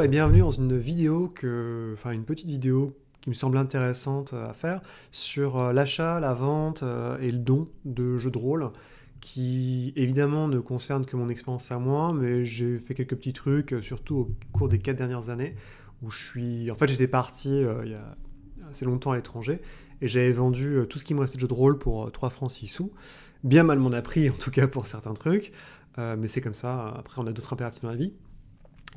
Bonjour et bienvenue dans une vidéo une petite vidéo qui me semble intéressante à faire sur l'achat, la vente et le don de jeux de rôle qui évidemment ne concerne que mon expérience à moi, mais j'ai fait quelques petits trucs, surtout au cours des 4 dernières années, où j'étais parti il y a assez longtemps à l'étranger, et j'avais vendu tout ce qui me restait de jeux de rôle pour 3 francs 6 sous. Bien mal m'en a pris, en tout cas pour certains trucs, mais c'est comme ça, après on a d'autres impératifs dans la vie.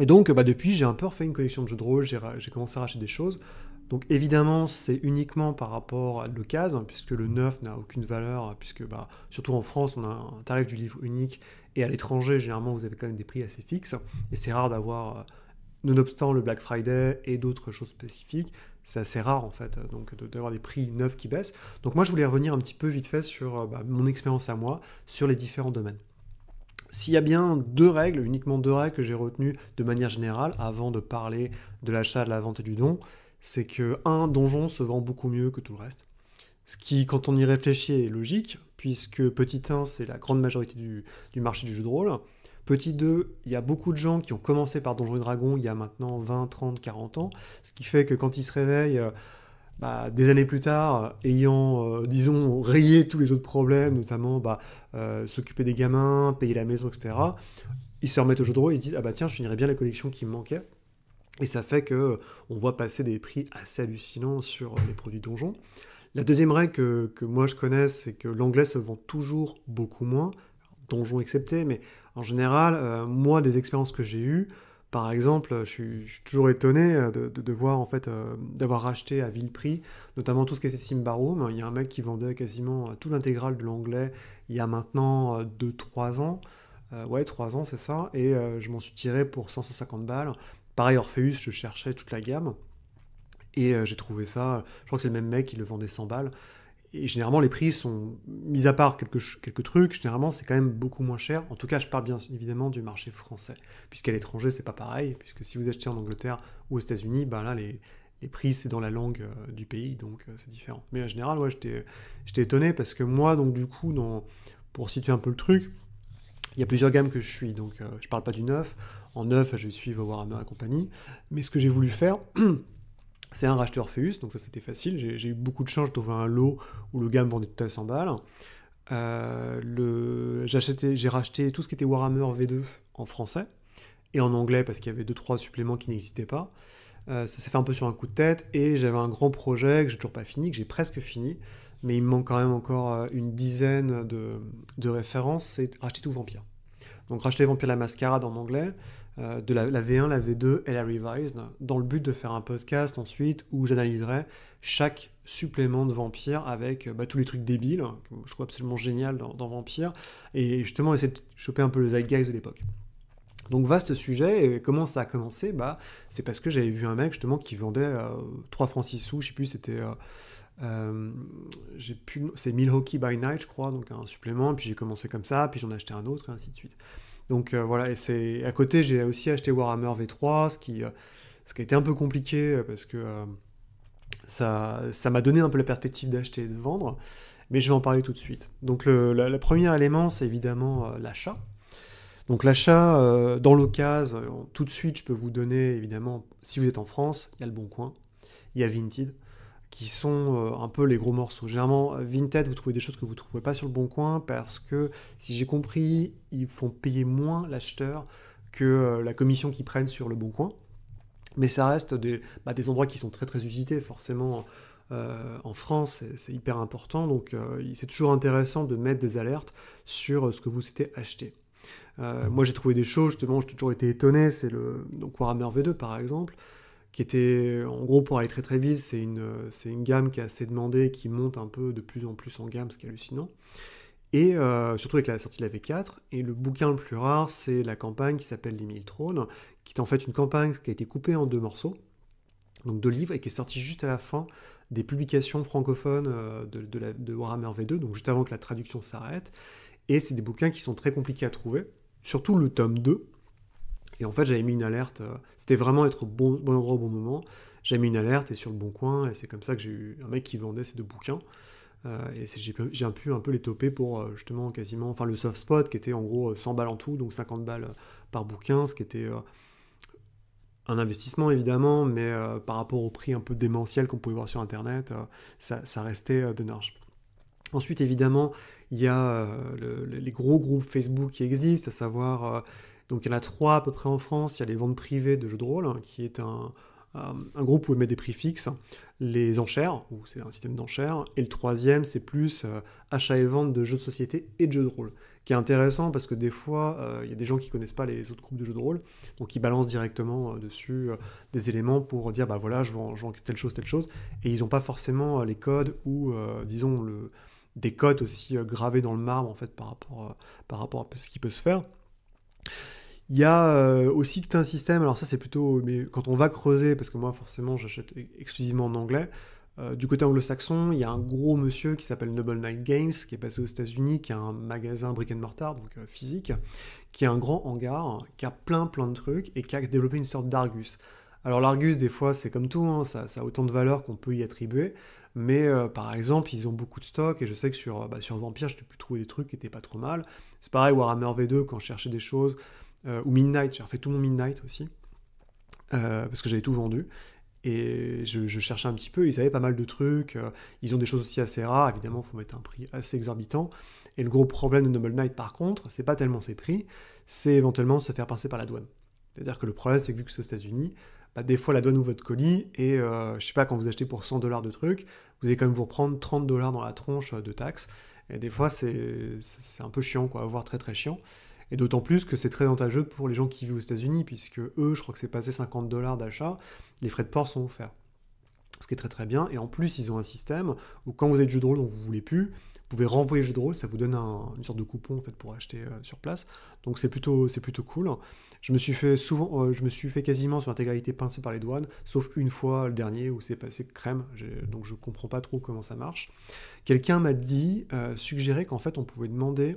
Et donc, depuis, j'ai un peu refait une collection de jeux de rôle, j'ai commencé à racheter des choses. Donc évidemment, c'est uniquement par rapport à l'occasion, puisque le neuf n'a aucune valeur, puisque surtout en France, on a un tarif du livre unique, et à l'étranger, généralement, vous avez quand même des prix assez fixes, et c'est rare d'avoir, nonobstant le Black Friday et d'autres choses spécifiques, c'est assez rare en fait, donc d'avoir des prix neufs qui baissent. Donc moi, je voulais revenir un petit peu vite fait sur mon expérience à moi, sur les différents domaines. S'il y a bien uniquement deux règles que j'ai retenues de manière générale, avant de parler de l'achat, de la vente et du don, c'est que, un, donjon se vend beaucoup mieux que tout le reste. Ce qui, quand on y réfléchit, est logique, puisque petit 1, c'est la grande majorité du marché du jeu de rôle. Petit 2, il y a beaucoup de gens qui ont commencé par Donjons et Dragons il y a maintenant 20, 30, 40 ans, ce qui fait que quand ils se réveillent, des années plus tard, ayant, disons, rayé tous les autres problèmes, notamment s'occuper des gamins, payer la maison, etc., ils se remettent au jeu de rôle et ils se disent « Ah bah tiens, je finirais bien la collection qui me manquait ». Et ça fait que on voit passer des prix assez hallucinants sur les produits donjons. La deuxième règle que moi je connais, c'est que l'anglais se vend toujours beaucoup moins, donjons excepté, mais en général, moi, des expériences que j'ai eues, par exemple, je suis toujours étonné de voir, en fait, d'avoir racheté à vil prix, notamment tout ce qui est Symbaroum. Il y a un mec qui vendait quasiment tout l'intégral de l'anglais il y a maintenant 2-3 ans. Ouais, 3 ans, c'est ça. Et je m'en suis tiré pour 150 balles. Pareil, Orpheus, je cherchais toute la gamme. Et j'ai trouvé ça, je crois que c'est le même mec qui le vendait 100 balles. Et généralement, les prix sont, mis à part quelques trucs, généralement, c'est quand même beaucoup moins cher. En tout cas, je parle bien évidemment du marché français. Puisqu'à l'étranger, c'est pas pareil. Puisque si vous achetez en Angleterre ou aux États-Unis, là, les prix, c'est dans la langue du pays, donc c'est différent. Mais en général, ouais, j'étais étonné parce que moi, donc du coup, pour situer un peu le truc, il y a plusieurs gammes que je suis. Donc, je parle pas du neuf. En neuf, je vais suivre Warhammer et compagnie. Mais ce que j'ai voulu faire, c'est un racheteur Orpheus, donc ça c'était facile. J'ai eu beaucoup de chance, j'ai trouvé un lot où le gars me vendait tout à 100 balles. J'ai racheté tout ce qui était Warhammer V2 en français et en anglais parce qu'il y avait 2-3 suppléments qui n'existaient pas. Ça s'est fait un peu sur un coup de tête et j'avais un grand projet que j'ai toujours pas fini, que j'ai presque fini, mais il me manque quand même encore une dizaine de références, c'est racheter tout Vampire. Donc racheter Vampire la Mascarade en anglais, de la V1, la V2 et la Revised, dans le but de faire un podcast ensuite où j'analyserai chaque supplément de Vampire avec tous les trucs débiles, que je trouve absolument génial dans Vampire, et justement essayer de choper un peu le zeitgeist de l'époque. Donc vaste sujet, et comment ça a commencé c'est parce que j'avais vu un mec justement qui vendait 3 francs 6 sous, je sais plus, c'était... c'est Milwaukee by Night, je crois, donc un supplément, puis j'ai commencé comme ça, puis j'en ai acheté un autre, et ainsi de suite. Donc voilà, et à côté, j'ai aussi acheté Warhammer V3, ce qui a été un peu compliqué, parce que ça m'a donné un peu la perspective d'acheter et de vendre, mais je vais en parler tout de suite. Donc le premier élément, c'est évidemment l'achat. Donc l'achat, dans l'occasion, tout de suite, je peux vous donner, évidemment, si vous êtes en France, il y a Le Bon Coin, il y a Vinted, qui sont un peu les gros morceaux. Généralement, Vinted, vous trouvez des choses que vous ne trouverez pas sur le Bon Coin, parce que, si j'ai compris, ils font payer moins l'acheteur que la commission qu'ils prennent sur le Bon Coin. Mais ça reste des endroits qui sont très très usités, forcément. En France, c'est hyper important, donc c'est toujours intéressant de mettre des alertes sur ce que vous souhaitez acheter. Moi, j'ai trouvé des choses, justement, j'ai toujours été étonné, donc Warhammer V2 par exemple, qui était, en gros, pour aller très très vite, c'est une gamme qui est assez demandée, qui monte un peu de plus en plus en gamme, ce qui est hallucinant. Et surtout avec la sortie de la V4, et le bouquin le plus rare, c'est la campagne qui s'appelle Les 1000 Trônes, qui est en fait une campagne qui a été coupée en 2 morceaux, donc 2 livres, et qui est sortie juste à la fin des publications francophones de Warhammer V2, donc juste avant que la traduction s'arrête, et c'est des bouquins qui sont très compliqués à trouver, surtout le tome 2, et en fait, j'avais mis une alerte, c'était vraiment être au bon endroit au bon moment, j'avais mis une alerte, et sur le Bon Coin, et c'est comme ça que j'ai eu un mec qui vendait ces 2 bouquins, et j'ai pu un peu les toper pour justement quasiment, enfin le soft spot, qui était en gros 100 balles en tout, donc 50 balles par bouquin, ce qui était un investissement évidemment, mais par rapport au prix un peu démentiel qu'on pouvait voir sur Internet, ça restait de marge. Ensuite, évidemment, il y a les gros groupes Facebook qui existent, à savoir, donc il y en a 3 à peu près en France. Il y a les ventes privées de jeux de rôle, hein, qui est un groupe où ils mettent des prix fixes, les enchères, où c'est un système d'enchères, et le troisième, c'est plus achat et vente de jeux de société et de jeux de rôle, qui est intéressant parce que des fois, il y a des gens qui connaissent pas les autres groupes de jeux de rôle, donc ils balancent directement dessus des éléments pour dire, bah voilà, je vends telle chose, et ils n'ont pas forcément les codes ou, disons, des codes aussi gravés dans le marbre, en fait, par rapport à ce qui peut se faire. Il y a aussi tout un système, alors ça c'est plutôt, mais quand on va creuser, parce que moi forcément j'achète exclusivement en anglais, du côté anglo-saxon, il y a un gros monsieur qui s'appelle Noble Knight Games, qui est passé aux États-Unis, qui a un magasin brick and mortar, donc physique, qui a un grand hangar, qui a plein de trucs, et qui a développé une sorte d'Argus. Alors l'Argus, des fois, c'est comme tout, hein, ça a autant de valeur qu'on peut y attribuer, mais par exemple, ils ont beaucoup de stock, et je sais que sur Vampire, j'ai pu trouver des trucs qui étaient pas trop mal. C'est pareil, Warhammer V2, quand je cherchais des choses, ou Midnight, j'ai refait tout mon Midnight aussi, parce que j'avais tout vendu. Et je cherchais un petit peu, ils avaient pas mal de trucs, ils ont des choses aussi assez rares, évidemment, il faut mettre un prix assez exorbitant. Et le gros problème de Noble Knight, par contre, c'est pas tellement ses prix, c'est éventuellement se faire pincer par la douane. C'est-à-dire que le problème, c'est que vu que c'est aux États-Unis, bah, des fois la douane ouvre votre colis, et je sais pas, quand vous achetez pour 100 $ de trucs, vous allez quand même vous reprendre 30 $ dans la tronche de taxes. Et des fois, c'est un peu chiant, quoi, voire très chiant. Et d'autant plus que c'est très avantageux pour les gens qui vivent aux États-Unis, puisque eux, je crois que c'est passé 50 $ d'achat, les frais de port sont offerts. Ce qui est très bien, et en plus, ils ont un système où quand vous avez du jeu de rôle dont vous voulez plus, vous pouvez renvoyer le jeu de rôle, ça vous donne une sorte de coupon en fait, pour acheter sur place. Donc c'est plutôt cool. Je me suis fait quasiment sur l'intégralité pincé par les douanes, sauf une fois, le dernier, où c'est passé crème, donc je comprends pas trop comment ça marche. Quelqu'un m'a suggéré qu'en fait on pouvait demander,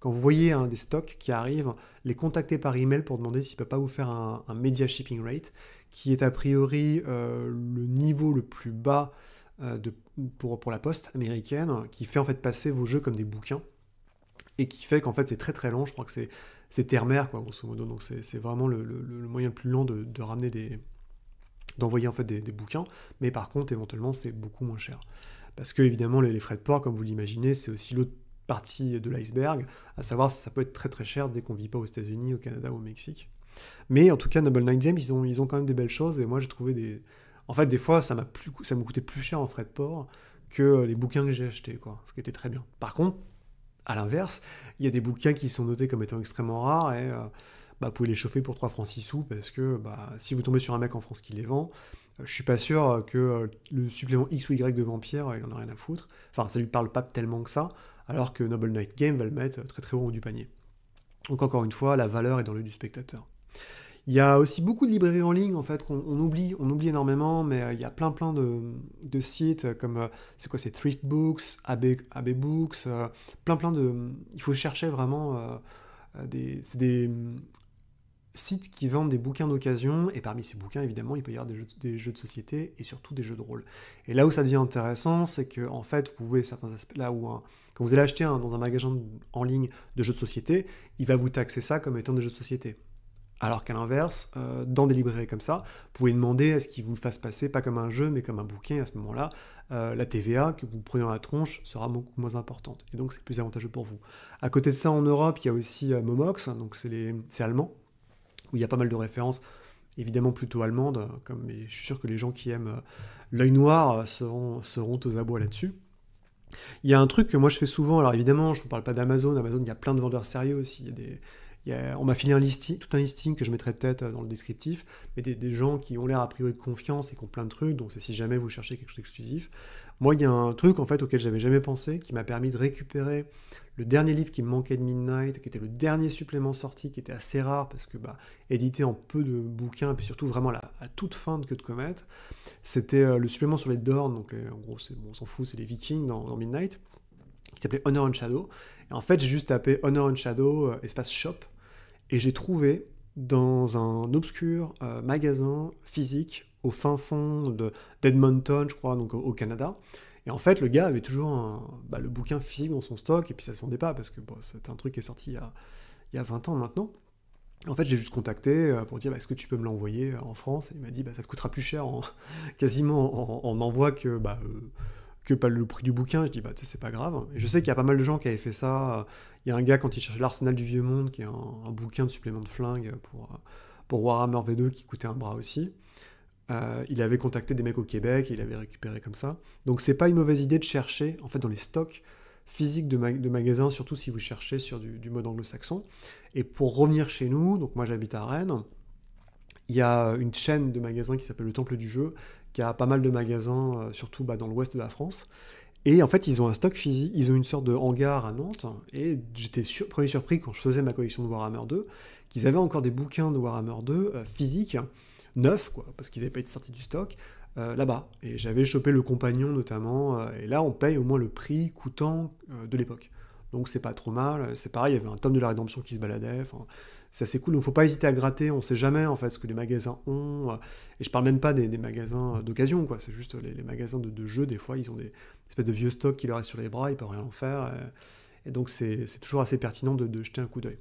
quand vous voyez des stocks qui arrivent, les contacter par email pour demander s'ils ne peuvent pas vous faire un media shipping rate, qui est a priori le niveau le plus bas pour la poste américaine, qui fait en fait passer vos jeux comme des bouquins, et qui fait qu'en fait c'est très lent, je crois que c'est terre-mer, quoi, grosso modo, donc c'est vraiment le moyen le plus lent de ramener d'envoyer en fait des bouquins, mais par contre éventuellement c'est beaucoup moins cher. Parce que évidemment les frais de port, comme vous l'imaginez, c'est aussi l'autre partie de l'iceberg, à savoir si ça peut être très cher dès qu'on ne vit pas aux États-Unis, au Canada ou au Mexique. Mais en tout cas, Noble Knight Games, ils ont quand même des belles choses, et moi j'ai trouvé des... En fait, des fois, ça me coûtait plus cher en frais de port que les bouquins que j'ai achetés, quoi, ce qui était très bien. Par contre, à l'inverse, il y a des bouquins qui sont notés comme étant extrêmement rares, et vous pouvez les chauffer pour 3 francs 6 sous, parce que si vous tombez sur un mec en France qui les vend, je suis pas sûr que le supplément X ou Y de Vampire, il en a rien à foutre. Enfin, ça lui parle pas tellement que ça, alors que Noble Knight Game va le mettre très haut du panier. Donc encore une fois, la valeur est dans l'œil du spectateur. Il y a aussi beaucoup de librairies en ligne, en fait, qu'on oublie énormément, mais il y a plein de sites comme, c'est Thrift Books, AB Books, plein de... Il faut chercher vraiment c'est des sites qui vendent des bouquins d'occasion, et parmi ces bouquins, évidemment, il peut y avoir des jeux de société, et surtout des jeux de rôle. Et là où ça devient intéressant, c'est que, en fait, vous pouvez, certains aspects, là où, quand vous allez acheter dans un magasin en ligne de jeux de société, il va vous taxer ça comme étant des jeux de société. Alors qu'à l'inverse, dans des librairies comme ça, vous pouvez demander à ce qu'ils vous le fassent passer, pas comme un jeu, mais comme un bouquin, et à ce moment-là, la TVA que vous prenez dans la tronche sera beaucoup moins importante. Et donc, c'est plus avantageux pour vous. À côté de ça, en Europe, il y a aussi Momox, donc c'est allemand, où il y a pas mal de références, évidemment plutôt allemandes, mais je suis sûr que les gens qui aiment l'œil noir seront aux abois là-dessus. Il y a un truc que moi je fais souvent, alors évidemment, je ne vous parle pas d'Amazon, Amazon, il y a plein de vendeurs sérieux aussi, on m'a filé tout un listing que je mettrai peut-être dans le descriptif, mais des gens qui ont l'air a priori de confiance et qui ont plein de trucs, donc c'est si jamais vous cherchez quelque chose d'exclusif. Moi, il y a un truc en fait auquel j'avais jamais pensé, qui m'a permis de récupérer le dernier livre qui me manquait de Midnight, qui était le dernier supplément sorti, qui était assez rare, parce que édité en peu de bouquins, et puis surtout vraiment à toute fin de Queue de Comète. C'était le supplément sur les Dornes, donc en gros, on s'en fout, c'est les Vikings dans Midnight, qui s'appelait Honor and Shadow. Et en fait, j'ai juste tapé Honor and Shadow, espace shop, et j'ai trouvé dans un obscur magasin physique au fin fond d'Edmonton, je crois, donc au Canada. Et en fait, le gars avait toujours le bouquin physique dans son stock, et puis ça se vendait pas, parce que c'était un truc qui est sorti il y a 20 ans maintenant. En fait, j'ai juste contacté pour dire, bah, est-ce que tu peux me l'envoyer en France? Et il m'a dit, bah, ça te coûtera plus cher quasiment en envoi que pas le prix du bouquin. Je dis, bah, tu sais, c'est pas grave. Et je sais qu'il y a pas mal de gens qui avaient fait ça. Il y a un gars, quand il cherchait l'Arsenal du Vieux Monde, qui est un bouquin de supplément de flingue pour Warhammer V2, qui coûtait un bras aussi. Il avait contacté des mecs au Québec et il avait récupéré comme ça. Donc c'est pas une mauvaise idée de chercher, en fait, dans les stocks physiques de magasins, surtout si vous cherchez sur du mode anglo-saxon. Et pour revenir chez nous, donc moi j'habite à Rennes, il y a une chaîne de magasins qui s'appelle le Temple du Jeu, qui a pas mal de magasins, surtout dans l'ouest de la France. Et en fait, ils ont un stock physique, ils ont une sorte de hangar à Nantes, et j'étais premier surpris quand je faisais ma collection de Warhammer 2, qu'ils avaient encore des bouquins de Warhammer 2 physiques, neufs, quoi, parce qu'ils n'avaient pas été sortis du stock, là-bas. Et j'avais chopé le compagnon notamment, et là on paye au moins le prix coûtant de l'époque. Donc c'est pas trop mal, c'est pareil, il y avait un tome de la Rédemption qui se baladait, enfin, c'est assez cool, donc faut pas hésiter à gratter, on sait jamais en fait ce que les magasins ont, et je parle même pas des magasins d'occasion, quoi, c'est juste les magasins de jeux, des fois ils ont des espèces de vieux stocks qui leur restent sur les bras, ils peuvent rien en faire, et donc c'est toujours assez pertinent de jeter un coup d'œil.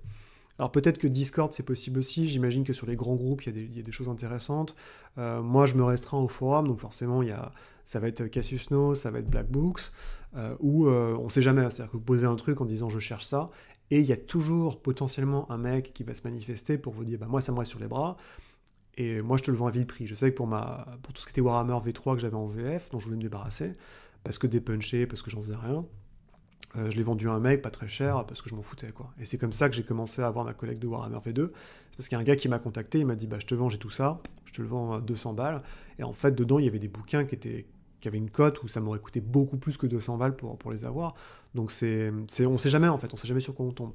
Alors peut-être que Discord c'est possible aussi, j'imagine que sur les grands groupes il y a des choses intéressantes. Moi je me restreins au forum, donc forcément ça va être Cassius No, ça va être Black Books, où on sait jamais, c'est-à-dire que vous posez un truc en disant je cherche ça, et il y a toujours potentiellement un mec qui va se manifester pour vous dire bah moi ça me reste sur les bras, et moi je te le vends à vil prix. Je sais que pour tout ce qui était Warhammer V3 que j'avais en VF, dont je voulais me débarrasser, parce que dépunché, parce que j'en faisais rien, je l'ai vendu à un mec, pas très cher, parce que je m'en foutais, quoi. Et c'est comme ça que j'ai commencé à avoir ma collecte de Warhammer V2. C'est parce qu'il y a un gars qui m'a contacté, il m'a dit, bah, je te vends, j'ai tout ça, je te le vends à 200 balles. Et en fait, dedans, il y avait des bouquins qui avaient une cote où ça m'aurait coûté beaucoup plus que 200 balles pour les avoir. Donc on sait jamais, en fait, on sait jamais sur quoi on tombe.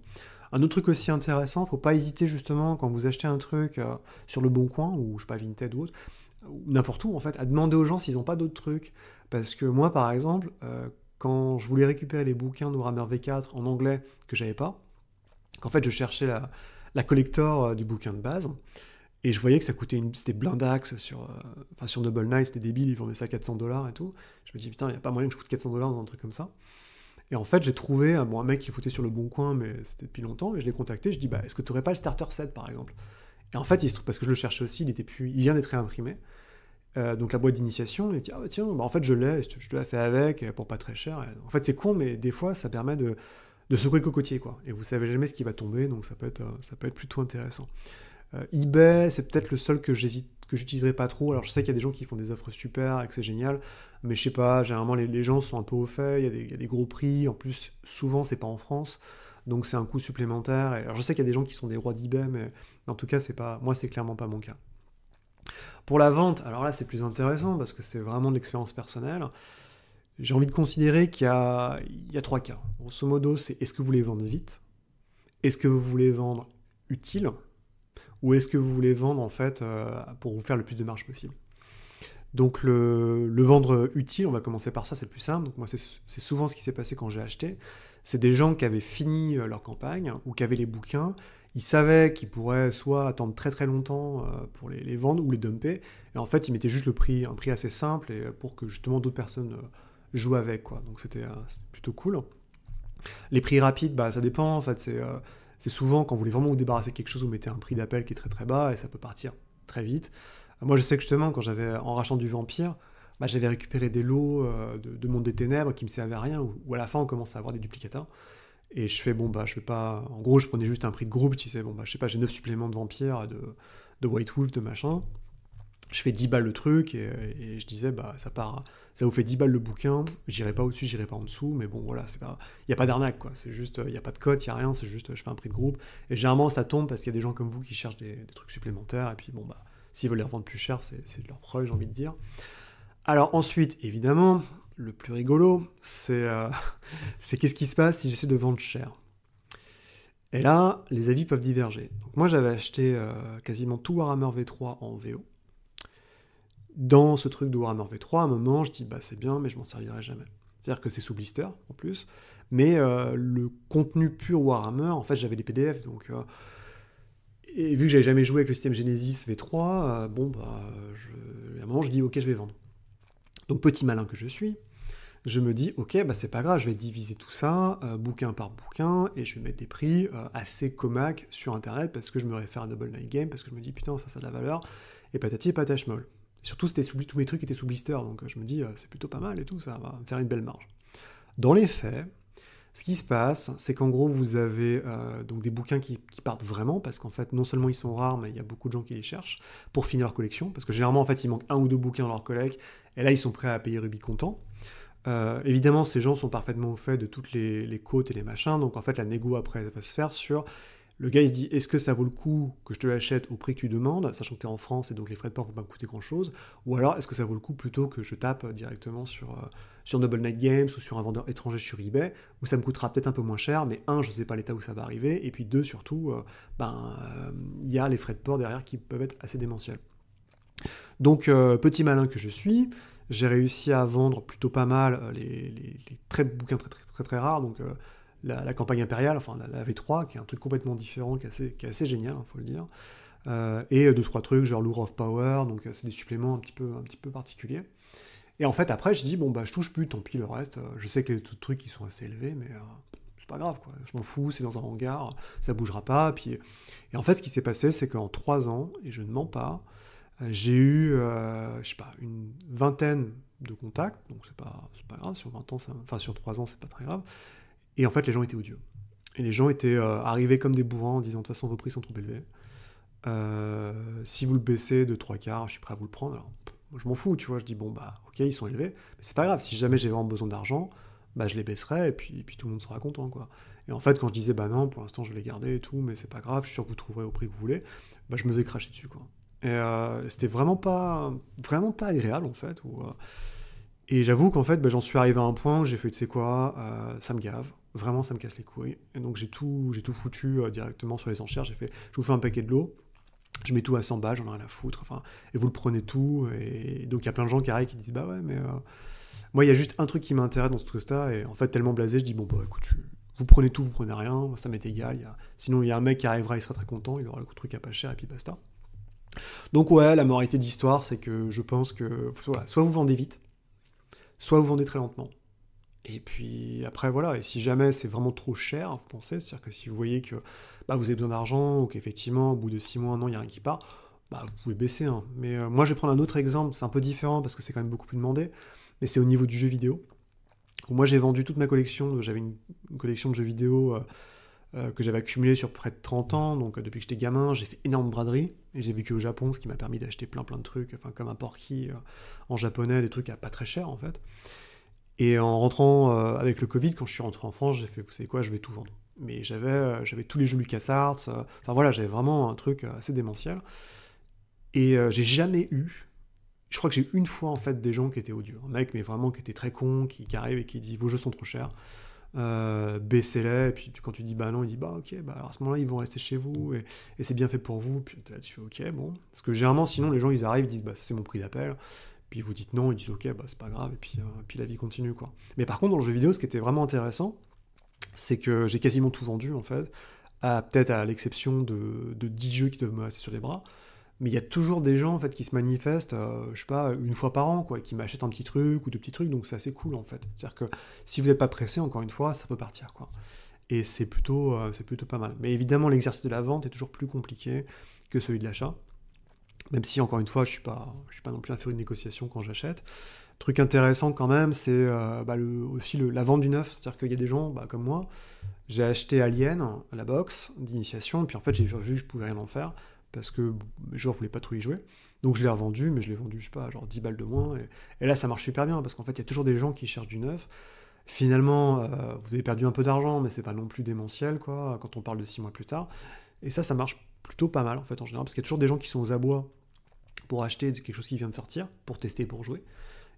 Un autre truc aussi intéressant, faut pas hésiter, justement, quand vous achetez un truc sur le Bon Coin, ou je sais pas, Vinted ou autre, ou n'importe où, en fait, à demander aux gens s'ils n'ont pas d'autres trucs. Parce que moi, par exemple, quand je voulais récupérer les bouquins de Warhammer V4 en anglais que j'avais pas, qu'en fait je cherchais la collector du bouquin de base, et je voyais que ça coûtait c'était blindax sur Noble Knight, c'était débile, ils vendaient ça 400 $ et tout. Je me dis putain, il n'y a pas moyen que je coûte 400 $ dans un truc comme ça. Et en fait, j'ai trouvé un mec qui foutait sur le Bon Coin, mais c'était depuis longtemps, et je l'ai contacté, je dis bah est-ce que tu aurais pas le starter set par exemple? Et en fait, il se trouve, parce que je le cherchais aussi, il vient d'être réimprimé. Donc la boîte d'initiation, il dit ah tiens, bah en fait je l'ai, je te la fais avec pour pas très cher. Et en fait c'est con, mais des fois ça permet de secouer le cocotier, quoi. Et vous savez jamais ce qui va tomber, donc ça peut être plutôt intéressant. eBay, c'est peut-être le seul que j'utiliserai pas trop. Alors je sais qu'il y a des gens qui font des offres super et que c'est génial, mais je sais pas, généralement les gens sont un peu au fait, il y a des gros prix, en plus souvent c'est pas en France, donc c'est un coût supplémentaire. Et alors je sais qu'il y a des gens qui sont des rois d'eBay, mais en tout cas c'est clairement pas mon cas. Pour la vente, alors là c'est plus intéressant parce que c'est vraiment de l'expérience personnelle. J'ai envie de considérer il y a trois cas. Grosso modo, c'est est-ce que vous voulez vendre vite? Est-ce que vous voulez vendre utile? Ou est-ce que vous voulez vendre en fait pour vous faire le plus de marge possible? Donc le vendre utile, on va commencer par ça, c'est le plus simple. Donc moi c'est souvent ce qui s'est passé quand j'ai acheté. C'est des gens qui avaient fini leur campagne ou qui avaient les bouquins. Ils savaient qu'ils pourraient soit attendre très très longtemps pour les vendre ou les dumper. Et en fait, ils mettaient juste un prix assez simple et pour que justement d'autres personnes jouent avec, quoi. Donc c'était plutôt cool. Les prix rapides, bah, ça dépend. En fait, c'est souvent quand vous voulez vraiment vous débarrasser de quelque chose, vous mettez un prix d'appel qui est très très bas et ça peut partir très vite. Moi, je sais que justement, quand en rachetant du Vampire, bah, j'avais récupéré des lots de Monde des Ténèbres qui me servaient à rien, où à la fin, on commence à avoir des duplicata. Et je fais, bon, bah, je vais pas. En gros, je prenais juste un prix de groupe, je disais, bon, bah, je sais pas, j'ai 9 suppléments de Vampire, de White Wolf, de machin. Je fais 10 balles le truc, et je disais, bah, ça vous fait 10 balles le bouquin, j'irai pas au-dessus, j'irai pas en dessous, mais bon, voilà, il n'y a pas d'arnaque, quoi. C'est juste, il n'y a pas de code, il n'y a rien, c'est juste, je fais un prix de groupe. Et généralement, ça tombe parce qu'il y a des gens comme vous qui cherchent des trucs supplémentaires, et puis, bon, bah, s'ils veulent les revendre plus cher, c'est de leur preuve, j'ai envie de dire. Alors ensuite, évidemment, le plus rigolo, c'est qu'est-ce qui se passe si j'essaie de vendre cher. Et là, les avis peuvent diverger. Donc moi, j'avais acheté quasiment tout Warhammer V3 en VO. Dans ce truc de Warhammer V3, à un moment, je dis, bah c'est bien, mais je m'en servirai jamais. C'est-à-dire que c'est sous blister, en plus, mais le contenu pur Warhammer, en fait, j'avais les PDF, donc... et vu que j'avais jamais joué avec le système Genesis V3, à un moment, je dis, ok, je vais vendre. Donc petit malin que je suis, je me dis, ok, bah c'est pas grave, je vais diviser tout ça, bouquin par bouquin, et je vais mettre des prix assez comaques sur Internet, parce que je me réfère à Double Night Game, parce que je me dis, putain, ça a de la valeur, et patati et patachmol. Surtout, tous mes trucs étaient sous blister, donc je me dis, c'est plutôt pas mal et tout, ça va me faire une belle marge. Dans les faits, ce qui se passe, c'est qu'en gros, vous avez donc des bouquins qui partent vraiment, parce qu'en fait, non seulement ils sont rares, mais il y a beaucoup de gens qui les cherchent pour finir leur collection, parce que généralement, en fait, il manque un ou deux bouquins dans leur collecte, et là, ils sont prêts à payer Ruby comptant. Évidemment, ces gens sont parfaitement au fait de toutes les côtes et les machins, donc en fait, la négo après va se faire sur... Le gars, il se dit, est-ce que ça vaut le coup que je te l'achète au prix que tu demandes, sachant que tu es en France et donc les frais de port ne vont pas me coûter grand-chose, ou alors est-ce que ça vaut le coup plutôt que je tape directement sur Double Night Games ou sur un vendeur étranger sur eBay, où ça me coûtera peut-être un peu moins cher, mais un, je ne sais pas l'état où ça va arriver, et puis deux, surtout, y a les frais de port derrière qui peuvent être assez démentiels. Donc, petit malin que je suis, j'ai réussi à vendre plutôt pas mal les bouquins très rares, donc la campagne impériale, enfin la V3, qui est un truc complètement différent, qui est assez génial, il faut le dire, et deux, trois trucs, genre Lure of Power, donc c'est des suppléments un petit peu particuliers. Et en fait, après, je dis, bon, bah, je touche plus, tant pis, le reste, je sais que les trucs, ils sont assez élevés, mais c'est pas grave, quoi, je m'en fous, c'est dans un hangar, ça bougera pas, puis... Et en fait, ce qui s'est passé, c'est qu'en 3 ans, et je ne mens pas, j'ai eu, je sais pas, une vingtaine de contacts, donc c'est pas grave, sur 20 ans, enfin sur 3 ans, c'est pas très grave, et en fait, les gens étaient odieux. Et les gens étaient arrivés comme des bourrins en disant, de toute façon, vos prix sont trop élevés. Si vous le baissez de 3/4, je suis prêt à vous le prendre. Alors, moi, je m'en fous, tu vois, je dis, bon, bah, ok, ils sont élevés, mais c'est pas grave, si jamais j'ai vraiment besoin d'argent, bah, je les baisserai, et puis tout le monde sera content, quoi. Et en fait, quand je disais, bah non, pour l'instant, je vais les garder et tout, mais c'est pas grave, je suis sûr que vous trouverez au prix que vous voulez, bah, je me faisais cracher dessus, quoi. Et c'était vraiment pas agréable, en fait, et j'avoue qu'en fait, bah, j'en suis arrivé à un point où j'ai fait, tu sais quoi, ça me gave, vraiment ça me casse les couilles. Et donc j'ai tout foutu directement sur les enchères, j'ai fait, je vous fais un paquet de l'eau, je mets tout à 100 balles, j'en ai rien à foutre, enfin, et vous le prenez tout, et donc il y a plein de gens qui arrivent qui disent, bah ouais, mais moi il y a juste un truc qui m'intéresse dans ce truc-là, et en fait tellement blasé, je dis, bon bah écoute, vous prenez tout, vous prenez rien, moi, ça m'est égal, sinon il y a un mec qui arrivera, il sera très content, il aura le truc à pas cher, et puis basta. Donc ouais, la moralité d'histoire, c'est que je pense que, voilà, soit vous vendez vite, soit vous vendez très lentement. Et puis après, voilà, et si jamais c'est vraiment trop cher, vous pensez, c'est-à-dire que si vous voyez que bah, vous avez besoin d'argent, ou qu'effectivement, au bout de 6 mois, 1 an, il n'y a rien qui part, bah, vous pouvez baisser. Hein. Mais moi, je vais prendre un autre exemple, c'est un peu différent, parce que c'est quand même beaucoup plus demandé, mais c'est au niveau du jeu vidéo. Moi, j'ai vendu toute ma collection, j'avais une collection de jeux vidéo que j'avais accumulée sur près de 30 ans, donc depuis que j'étais gamin, j'ai fait énorme braderie, et j'ai vécu au Japon, ce qui m'a permis d'acheter plein de trucs, enfin comme un porky en japonais, des trucs à pas très cher en fait. Et en rentrant avec le Covid, quand je suis rentré en France, j'ai fait, vous savez quoi, je vais tout vendre. Mais j'avais tous les jeux LucasArts, enfin voilà, j'avais vraiment un truc assez démentiel. Et j'ai jamais eu, je crois que j'ai eu une fois en fait des gens qui étaient odieux. Un mec, mais vraiment qui était très con, qui arrive et qui dit vos jeux sont trop chers, baissez-les. Et puis quand tu dis bah non, il dit bah ok, bah alors à ce moment-là ils vont rester chez vous et c'est bien fait pour vous. Puis là tu fais ok, bon. Parce que généralement sinon les gens ils arrivent, ils disent bah ça c'est mon prix d'appel. Puis vous dites non, ils disent ok, bah c'est pas grave, et puis la vie continue, quoi. Mais par contre, dans le jeu vidéo, ce qui était vraiment intéressant, c'est que j'ai quasiment tout vendu, en fait, peut-être à l'exception de 10 jeux qui doivent me rester sur les bras, mais il y a toujours des gens, en fait, qui se manifestent, je sais pas, une fois par an, quoi, qui m'achètent un petit truc ou deux petits trucs, donc c'est assez cool, en fait. C'est-à-dire que si vous n'êtes pas pressé, encore une fois, ça peut partir, quoi. Et c'est plutôt pas mal. Mais évidemment, l'exercice de la vente est toujours plus compliqué que celui de l'achat. Même si, encore une fois, je suis pas non plus à faire une négociation quand j'achète. Truc intéressant quand même, c'est aussi la vente du neuf. C'est-à-dire qu'il y a des gens, bah, comme moi, j'ai acheté Alien, la box d'initiation, et puis en fait, j'ai vu que je pouvais rien en faire, parce que mes joueurs voulaient pas trop y jouer. Donc je l'ai revendu, mais je l'ai vendu, je sais pas, genre 10 balles de moins. Et là, ça marche super bien, parce qu'en fait, il y a toujours des gens qui cherchent du neuf. Finalement, vous avez perdu un peu d'argent, mais c'est pas non plus démentiel, quoi, quand on parle de 6 mois plus tard. Et ça marche plutôt pas mal, en fait, en général, parce qu'il y a toujours des gens qui sont aux abois pour acheter quelque chose qui vient de sortir, pour tester, pour jouer.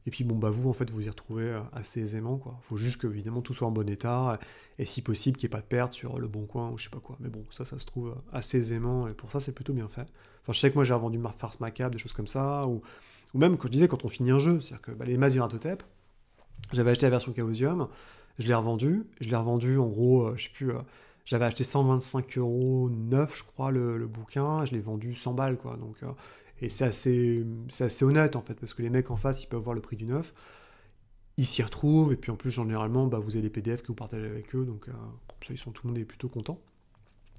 Et puis bon bah vous en fait vous y retrouvez assez aisément, quoi. Faut juste que évidemment tout soit en bon état et si possible qu'il n'y ait pas de perte sur le bon coin ou je sais pas quoi. Mais bon ça se trouve assez aisément et pour ça c'est plutôt bien fait. Enfin je sais que moi j'ai revendu Farce Macabre, des choses comme ça ou même quand je disais quand on finit un jeu, c'est-à-dire que les masses du Ratotep, j'avais acheté la version Chaosium, je l'ai revendu en gros je sais plus j'avais acheté 125 € neuf je crois le bouquin, je l'ai vendu 100 balles quoi donc et c'est assez honnête en fait, parce que les mecs en face, ils peuvent voir le prix du neuf. ils s'y retrouvent, et puis en plus, généralement, bah, vous avez les PDF que vous partagez avec eux, donc ça, tout le monde est plutôt content.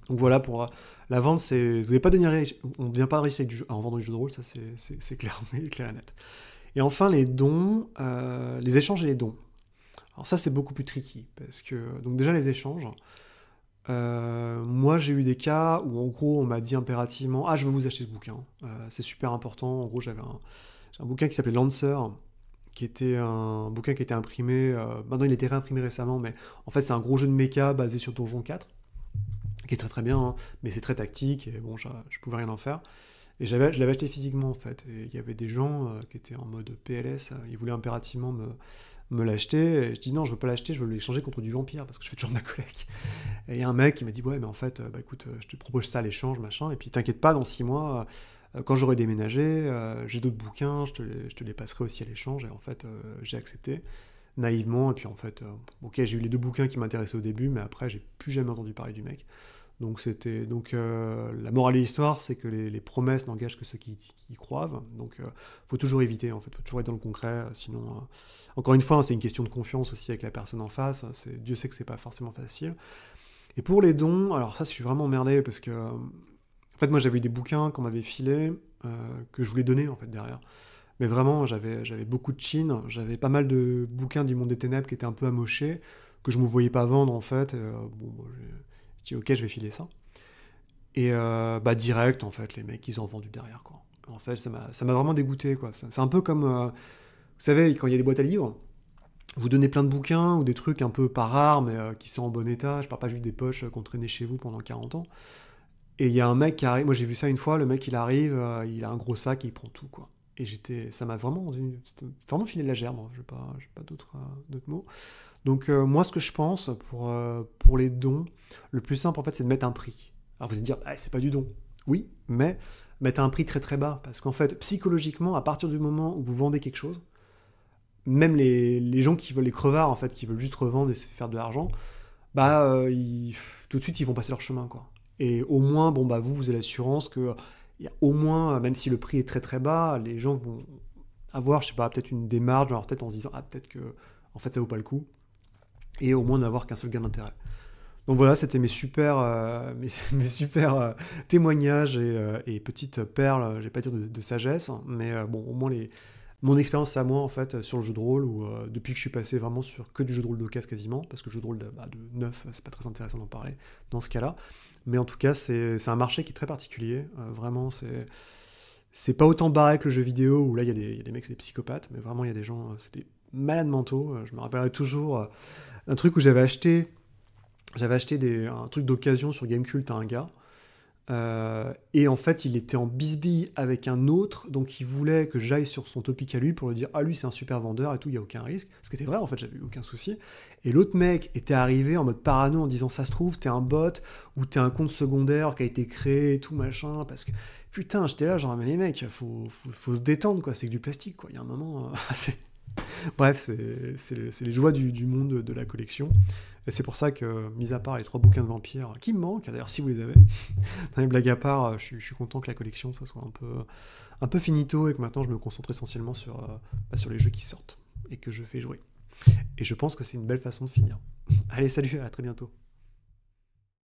Donc voilà, pour la vente, vous n'avez pas devenir riche, on ne devient pas riche en vendant du jeu de rôle, ça c'est clair, clair et net. Et enfin, les dons, les échanges et les dons. Alors ça, c'est beaucoup plus tricky, parce que, donc déjà les échanges, moi j'ai eu des cas où en gros on m'a dit impérativement, ah je veux vous acheter ce bouquin, c'est super important, en gros j'ai un bouquin qui s'appelait Lancer, qui était un bouquin qui était imprimé, maintenant il a été réimprimé récemment, mais en fait c'est un gros jeu de méca basé sur Donjon 4, qui est très très bien, hein, mais c'est très tactique, et bon, je pouvais rien en faire. Et je l'avais acheté physiquement, en fait. Et il y avait des gens qui étaient en mode PLS, ils voulaient impérativement me l'acheter. Et je dis non, je veux pas l'acheter, je veux l'échanger contre du vampire, parce que je fais toujours de ma collecte. Et il y a un mec qui m'a dit, ouais, mais en fait, bah écoute, je te propose ça à l'échange, machin. Et puis t'inquiète pas, dans 6 mois, quand j'aurai déménagé, j'ai d'autres bouquins, je te les passerai aussi à l'échange. Et en fait, j'ai accepté naïvement. Et puis en fait, ok, j'ai eu les 2 bouquins qui m'intéressaient au début, mais après, j'ai plus jamais entendu parler du mec. Donc la morale de l'histoire, c'est que les promesses n'engagent que ceux qui y croivent. Donc faut toujours éviter, en fait, faut toujours être dans le concret. Sinon, encore une fois, hein, c'est une question de confiance aussi avec la personne en face. Dieu sait que c'est pas forcément facile. Et pour les dons, alors ça, je suis vraiment emmerdé parce que, en fait, moi, j'avais eu des bouquins qu'on m'avait filés que je voulais donner en fait derrière. Mais vraiment, j'avais beaucoup de chine. J'avais pas mal de bouquins du monde des ténèbres qui étaient un peu amochés, que je me voyais pas vendre en fait. Bon, j'ai dit ok, je vais filer ça. Et bah direct, en fait, les mecs, ils ont vendu derrière, quoi. En fait, ça m'a vraiment dégoûté, quoi. C'est un peu comme, vous savez, quand il y a des boîtes à livres, vous donnez plein de bouquins ou des trucs un peu pas rares, mais qui sont en bon état. Je parle pas juste des poches qu'on traînait chez vous pendant 40 ans. Et il y a un mec qui arrive, moi j'ai vu ça une fois, le mec il arrive, il a un gros sac et il prend tout, quoi. Et ça m'a vraiment c'était vraiment filé de la gerbe, hein. J'ai pas d'autres mots. Donc moi ce que je pense pour les dons, le plus simple en fait c'est de mettre un prix. Alors vous allez dire, ah, c'est pas du don. Oui, mais mettre un prix très très bas. Parce qu'en fait, psychologiquement, à partir du moment où vous vendez quelque chose, même les gens qui veulent, les crevards en fait, qui veulent juste revendre et se faire de l'argent, bah tout de suite ils vont passer leur chemin, quoi. Et au moins, bon bah vous avez l'assurance que il y a au moins, même si le prix est très très bas, les gens vont avoir, je sais pas, peut-être une démarche dans leur tête en se disant, ah peut-être que en fait ça vaut pas le coup. Et au moins n'avoir qu'un seul gain d'intérêt. Donc voilà, c'était mes super, mes super témoignages et petites perles, je vais pas dire de sagesse, mais bon, au moins mon expérience à moi en fait sur le jeu de rôle, où depuis que je suis passé vraiment sur que du jeu de rôle d'occasion quasiment, parce que le jeu de rôle de neuf, c'est pas très intéressant d'en parler dans ce cas-là, mais en tout cas c'est un marché qui est très particulier, vraiment c'est pas autant barré que le jeu vidéo où là il y a des mecs, c'est des psychopathes, mais vraiment il y a des gens, c'est des malades mentaux. Je me rappellerai toujours un truc où j'avais acheté un truc d'occasion sur Gamecult à un gars, et en fait il était en bisbille avec un autre, donc il voulait que j'aille sur son topic à lui pour lui dire, ah lui c'est un super vendeur et tout, il n'y a aucun risque, ce qui était vrai, en fait j'avais eu aucun souci, et l'autre mec était arrivé en mode parano en disant, ça se trouve t'es un bot, ou t'es un compte secondaire qui a été créé et tout machin, parce que putain, j'étais là genre, mais les mecs, faut se détendre, quoi, c'est que du plastique, quoi, il y a un moment, bref, c'est les joies du monde de la collection. Et c'est pour ça que, mis à part les 3 bouquins de vampires, qui me manquent, d'ailleurs si vous les avez, dans les blagues à part, je suis content que la collection, ça soit un peu finito, et que maintenant je me concentre essentiellement sur les jeux qui sortent, et que je fais jouer. Et je pense que c'est une belle façon de finir. Allez, salut, à très bientôt.